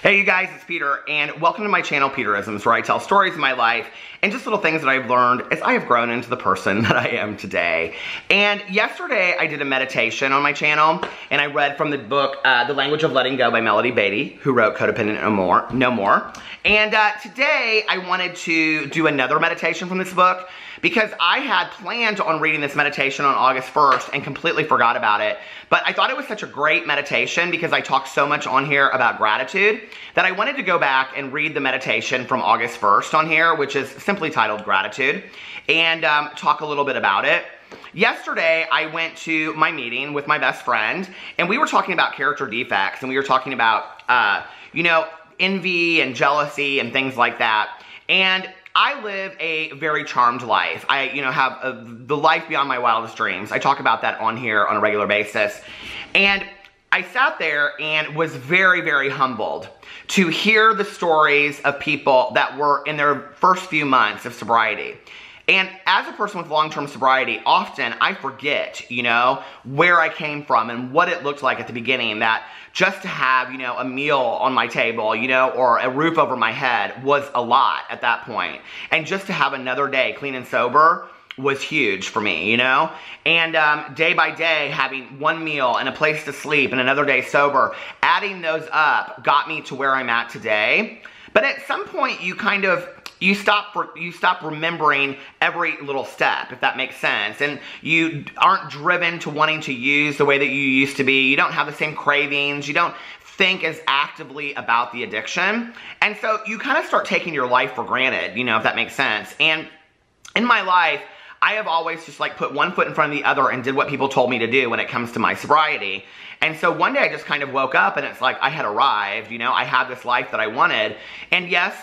Hey you guys, it's Peter, and welcome to my channel, Peterisms, where I tell stories of my life and just little things that I've learned as I have grown into the person that I am today. And yesterday I did a meditation on my channel, and I read from the book, The Language of Letting Go by Melody Beatty, who wrote Codependent No More. And today I wanted to do another meditation from this book because I had planned on reading this meditation on August 1st and completely forgot about it. But I thought it was such a great meditation because I talked so much on here about gratitude that I wanted to go back and read the meditation from August 1st on here, which is simply titled Gratitude, and talk a little bit about it. Yesterday, I went to my meeting with my best friend, and we were talking about character defects, and we were talking about, envy and jealousy and things like that. And I live a very charmed life. I, have the life beyond my wildest dreams. I talk about that on here on a regular basis. And I sat there and was very, very humbled to hear the stories of people that were in their first few months of sobriety. And as a person with long-term sobriety, often I forget, where I came from and what it looked like at the beginning, that just to have, a meal on my table, or a roof over my head was a lot at that point. And just to have another day clean and sober was huge for me, And day by day, having one meal and a place to sleep and another day sober, adding those up got me to where I'm at today. But at some point, you stop remembering every little step, if that makes sense. And you aren't driven to wanting to use the way that you used to be. You don't have the same cravings. You don't think as actively about the addiction. And so you kind of start taking your life for granted, if that makes sense. And in my life, I have always just put one foot in front of the other and did what people told me to do when it comes to my sobriety. And so one day I just kind of woke up and it's like I had arrived, I had this life that I wanted. And yes,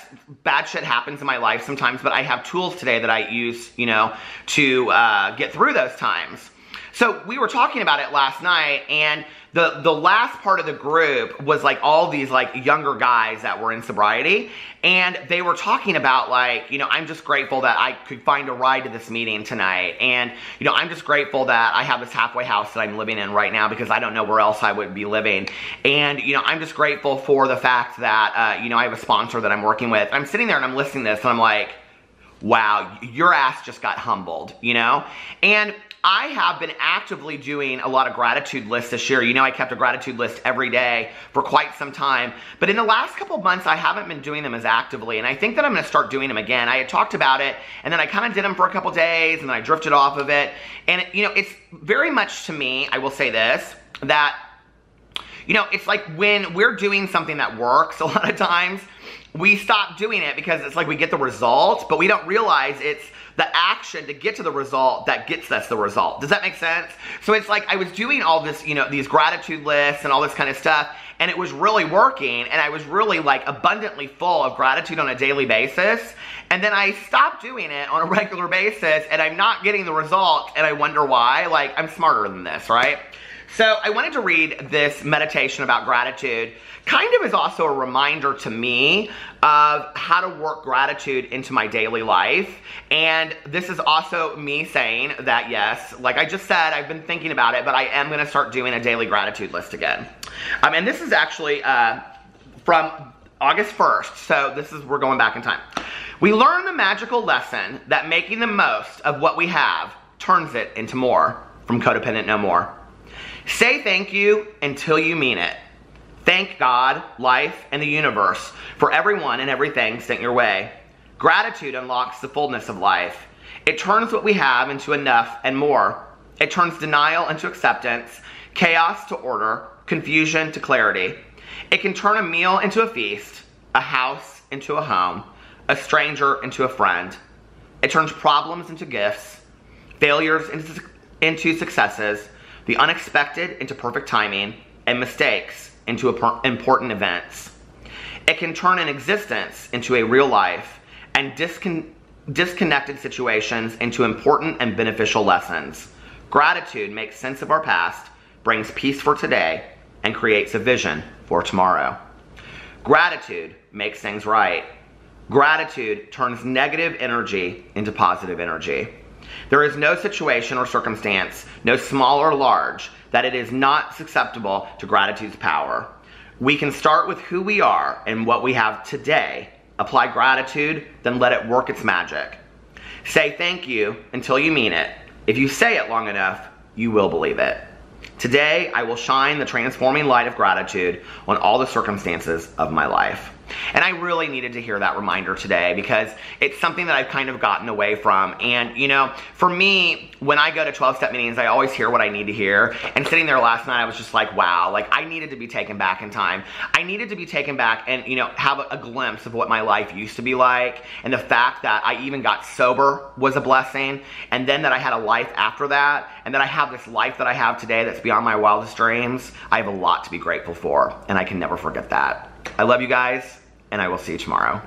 bad shit happens in my life sometimes, but I have tools today that I use, to get through those times. So we were talking about it last night, and the last part of the group was all these younger guys that were in sobriety, and they were talking about I'm just grateful that I could find a ride to this meeting tonight, and I'm just grateful that I have this halfway house that I'm living in right now because I don't know where else I would be living, and I'm just grateful for the fact that I have a sponsor that I'm working with. I'm sitting there and I'm listening to this and I'm like, wow, your ass just got humbled, And I have been actively doing a lot of gratitude lists this year. I kept a gratitude list every day for quite some time. But in the last couple of months, I haven't been doing them as actively. And I think that I'm going to start doing them again. I had talked about it, and then I kind of did them for a couple days, and then I drifted off of it. And, it's very much to me, I will say this, that, it's like when we're doing something that works a lot of times, we stop doing it because it's like we get the result, but we don't realize it's the action to get to the result that gets us the result. Does that make sense? So it's like I was doing all this, these gratitude lists and all this kind of stuff, and it was really working, and I was really abundantly full of gratitude on a daily basis. And then I stopped doing it on a regular basis, and I'm not getting the result, and I wonder why. I'm smarter than this, right? So I wanted to read this meditation about gratitude, kind of as also a reminder to me of how to work gratitude into my daily life. And this is also me saying that, yes, like I just said, I've been thinking about it, but I am going to start doing a daily gratitude list again. And this is actually from August 1st, so we're going back in time. We learn the magical lesson that making the most of what we have turns it into more, from Codependent No More. Say thank you until you mean it. Thank God, life, and the universe for everyone and everything sent your way. Gratitude unlocks the fullness of life. It turns what we have into enough and more. It turns denial into acceptance, chaos to order, confusion to clarity. It can turn a meal into a feast, a house into a home, a stranger into a friend. It turns problems into gifts, failures into successes, the unexpected into perfect timing, and mistakes into important events. It can turn an existence into a real life, and disconnected situations into important and beneficial lessons. Gratitude makes sense of our past, brings peace for today, and creates a vision for tomorrow. Gratitude makes things right. Gratitude turns negative energy into positive energy. There is no situation or circumstance, no small or large, that it is not susceptible to gratitude's power. We can start with who we are and what we have today. Apply gratitude, then let it work its magic. Say thank you until you mean it. If you say it long enough, you will believe it. Today, I will shine the transforming light of gratitude on all the circumstances of my life. And I really needed to hear that reminder today because it's something that I've kind of gotten away from. And, you know, for me, when I go to 12-step meetings, I always hear what I need to hear. And sitting there last night, I was just like, wow, like I needed to be taken back in time. I needed to be taken back and, you know, have a glimpse of what my life used to be like. And the fact that I even got sober was a blessing. And then that I had a life after that. And that I have this life that I have today that's beyond my wildest dreams. I have a lot to be grateful for. And I can never forget that. I love you guys, and I will see you tomorrow.